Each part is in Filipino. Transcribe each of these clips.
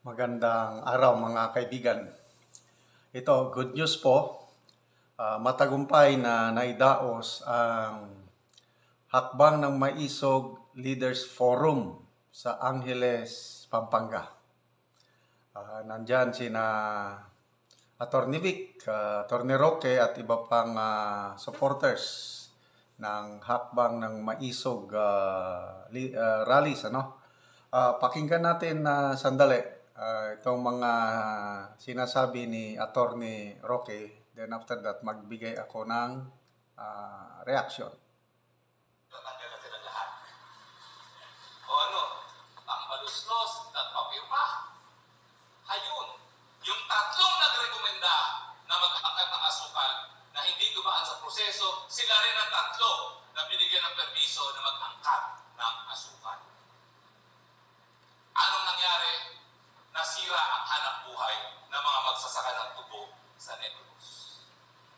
Magandang araw mga kaibigan. Ito, good news po. Matagumpay na naidaos ang Hakbang ng Maisog Leaders Forum sa Angeles, Pampanga. Nandyan sina Atty. Vic, Atty. Roque at iba pang supporters ng Hakbang ng Maisog rallies. Pakinggan natin sandali itong mga sinasabi ni Atty. Roque. Then after that, magbigay ako ng reaction. Tatanggal natin ang lahat. O ano, tambaluslos at papirma. Hayun, yung tatlong nagrekomenda na mag-angkat ng asukal na hindi dumaan sa proseso, sila rin ang tatlo na binigyan ng permiso na mag-angkat ng asukal. Anong nangyari? Nasira ang hanap buhay ng mga magsasaka ng tubo sa Negros.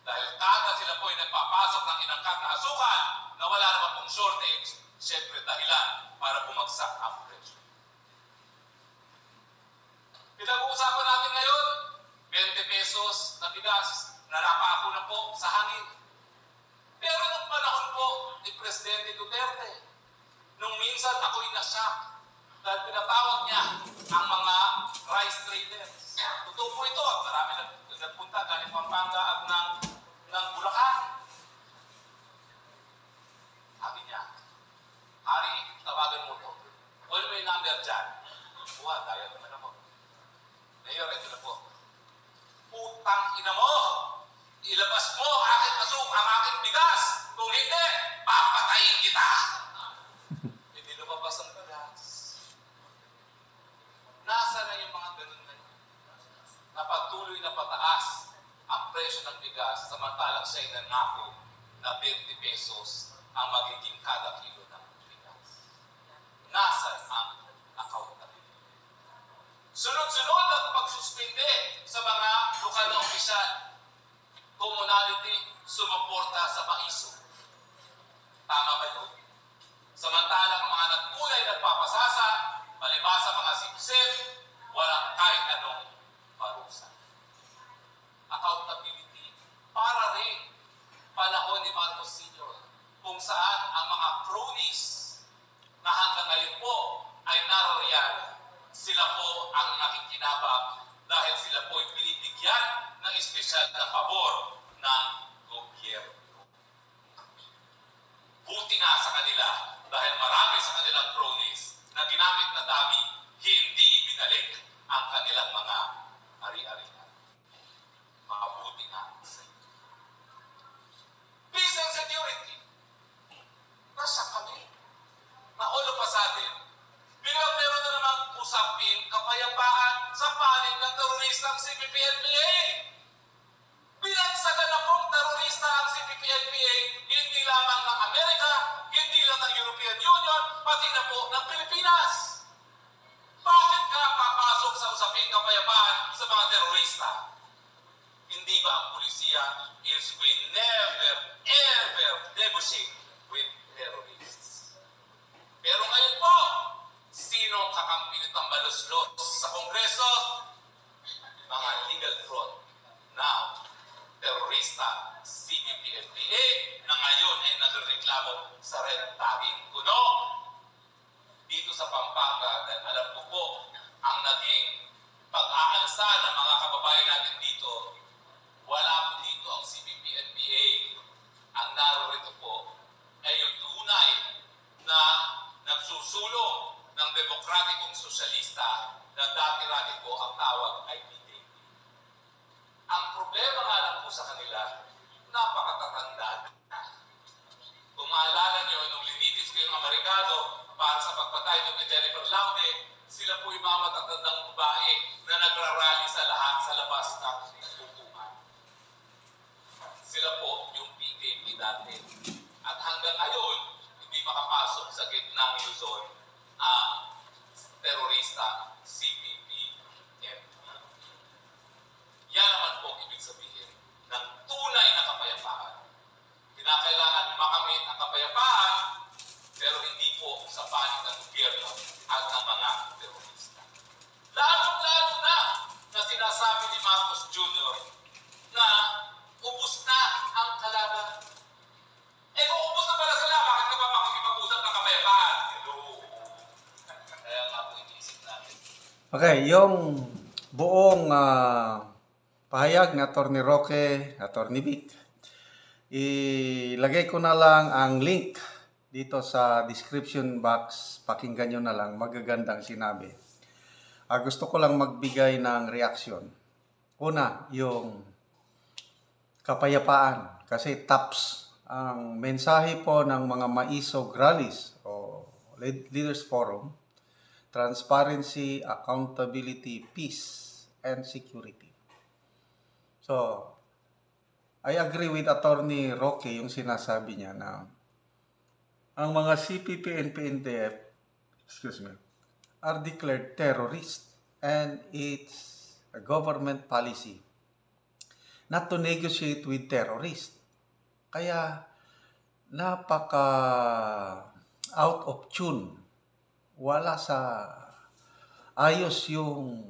Dahil kada sila po ay nagpapasok ng inangkat na asukal na wala naman pong shortage, syempre dahilan para bumagsak ang presyo. Pinag-uusapan natin ngayon, 20 pesos na bigas, narapako na po sa hangin. Pero nung panahon po ni Presidente Duterte, nung minsan ako'y na-shock dahil pinatawag niya ang mga rice traders. Totoo po ito, marami nagpunta galing Pampanga at ng Bulacan. Sabi niya, Hari, tawagan mo ito. Ano may number dyan? Buha, daya naman ako. Mayor, ito na po. Putang ina mo! Ilabas mo ang aking bigas! Kung hindi, papatayin kita! Hindi lumabas ang bigas. Nasa na yung mga ganun na yun? Napatuloy na pataas ang presyo ng bigas samantalang siya'y nangako na 20 pesos ang magiging kada kilo ng bigas. Nasaan ang accountability? Sunod-sunod ang pagsuspinde sa mga lokal na opisyal. Commonality, sumuporta sa maiso. Tama ba yun? Samantalang mga nagkulay nagpapasasa, palibasa mga sipsip, walang kahit anong parusa. Accountability para rin panahon ni Marcos Sr. kung saan ang mga cronies na hanggang ngayon po ay naroriyan, sila po ang nakikinabang dahil sila po ay binibigyan ng espesyal na pabor ng gobyerno. Buti nga sa kanila dahil marami sa kanilang cronies na ginamit na dami, hindi binalik ang kanilang mga ari-arian. Mabuti nga sa inyo. Peace and security. Nasa kami. Na all of a sudden, biglang meron na namang usapin, kapayapaan sa panig ng terorista ang CPP-NPA. Binagsagan na pong terorista ang CPP-NPA, hindi lamang ng Amerika, hindi lang ng European Union, pati na po ng Pilipinas. Bakit ka papasok sa usaping kapayapaan sa mga terorista? Hindi ba ang pulisya is we never, ever negotiate with terrorists? Pero ngayon po, sinong kakampi ni Tambaluslos sa Kongreso? Mga legal fraud. Now, terorista, CPP-NPA, na ngayon ay nagreklamo sa red tagging kuno. Dito sa Pampanga, dahil alam ko po, ang naging pag-aalsa ng mga kababayan natin dito, wala po dito ang CPP-NPA. Ang narorito po ay yung tunay na nagsusulong ng demokratikong sosyalista na dati-rati po ang tawag ay PDP. Ang problema nga lang po sa kanila, napakatatanda na. Kung maalala nyo, nung linitis ko yung Amerikano para sa pagpatay ng Jennifer Laude, sila po yung mga matatandang babae na nagrarally sa lahat sa labas ng hukuman. Sila po yung PKP dati. At hanggang ngayon, hindi makapasok sa gitnang Luzon ang terorista CPP-NPA. Yan naman po ibig sabihin ng tunay na kapayapaan. Kinakailangan makamit ang kapayapaan pero hindi po sa panig ng gobyerno at ng mga Okay, yung buong pahayag ni Atty. Roque, Atty. Vic, ilagay ko na lang ang link dito sa description box. Pakinggan nyo na lang, magagandang sinabi. Gusto ko lang magbigay ng reaksyon. Una, yung kapayapaan. Kasi TAPS, ang mensahe po ng mga maisog rallies o Leaders Forum, transparency, accountability, peace, and security. So, I agree with Atty. Roque yung sinasabi niya na ang mga CPP and PNDF, are declared terrorist, and it's a government policy not to negotiate with terrorists. Kaya napaka out of tune. Wala sa ayos yung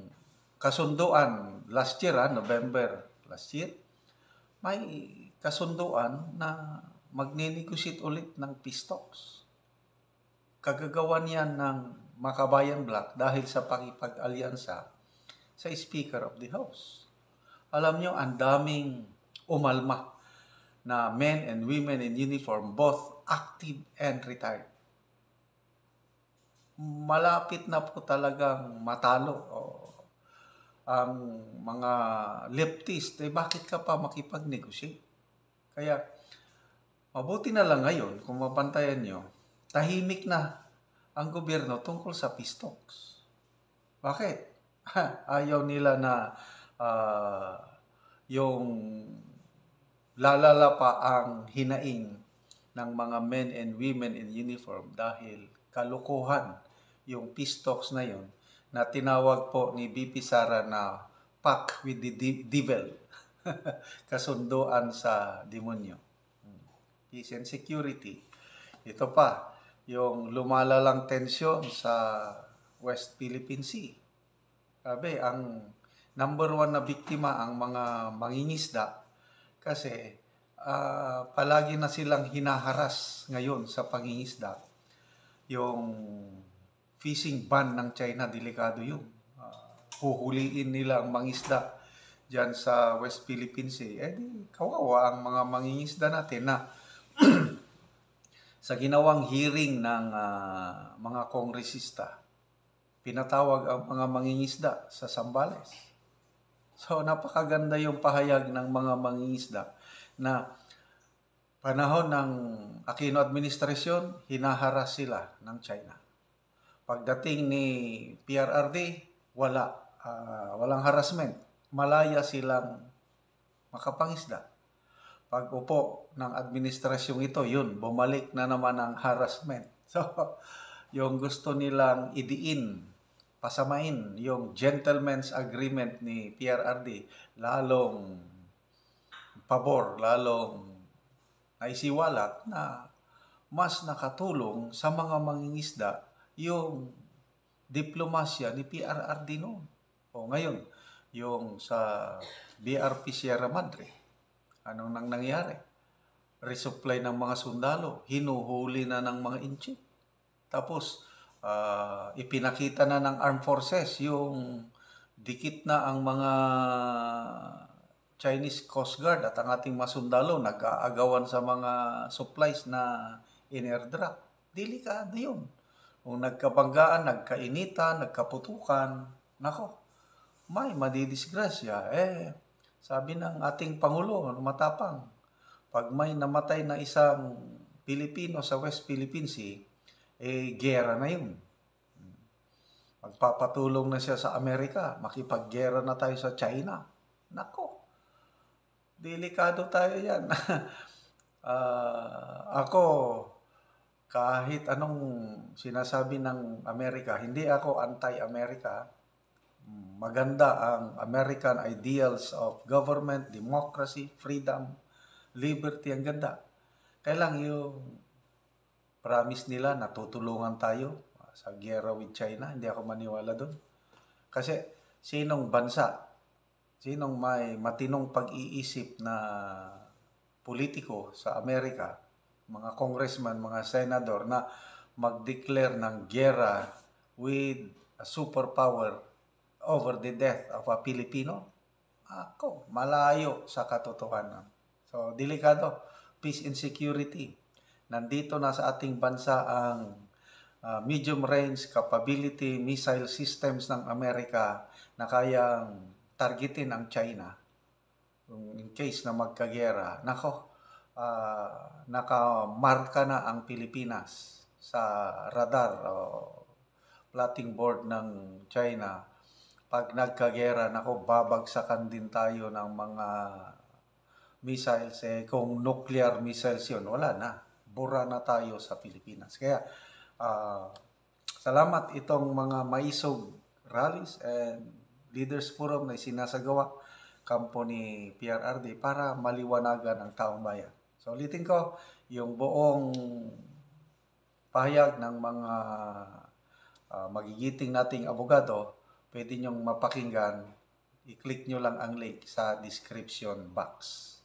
kasunduan last year, November last year. May kasunduan na magnenegotiate ulit ng peace talks. Kagagawan yan ng Makabayan Black dahil sa pakipag-alyansa sa Speaker of the House. Alam nyo, ang daming umalma na men and women in uniform, both active and retired. Malapit na po talagang matalo ang mga leftist. Bakit ka pa makipag-negotiate? Kaya, mabuti na lang ngayon, kung mapantayan nyo, tahimik na ang gobyerno tungkol sa peace talks. Bakit? Ayaw nila na yung lalala pa ang hinaing ng mga men and women in uniform dahil kalukuhan yung peace talks na yun na tinawag po ni BP Sara na pact with the devil. Kasunduan sa demonyo. Peace and security. Ito pa, yung lumalalang tensyon sa West Philippine Sea. Sabi, ang number one na biktima ang mga mangingisda kasi palagi na silang hinaharas ngayon sa pangingisda. Yung fishing ban ng China, delikado yun. Huhuliin nila ang mangisda dyan sa West Philippine Sea. Kawawa ang mga mangingisda natin na sa ginawang hearing ng mga kongresista, pinatawag ang mga mangingisda sa Zambales. So, napakaganda yung pahayag ng mga mangingisda na panahon ng Aquino administrasyon, hinaharas sila ng China. Pagdating ni PRRD, walang harassment. Malaya silang makapangisda. Pag upo ng administrasyong ito, yun, bumalik na naman ang harassment. So, yung gusto nilang idiin, pasamain, yung gentleman's agreement ni PRRD, lalong pabor, lalong naisiwalat na mas nakatulong sa mga mangingisda yung diplomasya ni PRRD noon. O ngayon, yung sa BRP Sierra Madre, anong nangyari? Resupply ng mga sundalo, hinuhuli na ng mga inchik. Tapos, ipinakita na ng armed forces yung dikit na ang mga Chinese Coast Guard at ang ating mga sundalo nag-aagawan sa mga supplies na in-airdrop. Delikado yun. Kung nagkabanggaan, nagkainitan, nagkaputukan, nako, may madidisgrasya. Sabi ng ating Pangulo, matapang, pag may namatay na isang Pilipino sa West Philippine Sea, gera na yun. Magpapatulong na siya sa Amerika, makipaggera na tayo sa China. Nako, delikado tayo yan. Ako, kahit anong sinasabi ng Amerika, hindi ako anti-America. Maganda ang American ideals of government, democracy, freedom, liberty, ang ganda. Kailang yung promise nila na tutulungan tayo sa giyera with China, hindi ako maniwala doon. Kasi sinong bansa, sinong may matinong pag-iisip na politiko sa Amerika, mga congressman, mga senador na mag-declare ng giyera with a superpower over the death of a Filipino? Ako, malayo sa katotohanan. So, delikado. Peace and security. Nandito na sa ating bansa ang medium range capability missile systems ng Amerika na kayang targetin ang China. In case na magkagera, nakamarka na ang Pilipinas sa radar o plotting board ng China. Pag nagkagera, babagsakan din tayo ng mga missiles. Kung nuclear missiles yun, wala na. Bura na tayo sa Pilipinas. Kaya, salamat itong mga maisog rallies and leaders forum na sinasagawa kampo ni PRRD para maliwanagan ang taong bayan. So, ulitin ko, yung buong pahayag ng mga magigiting nating abogado, pwede nyong mapakinggan. I-click nyo lang ang link sa description box.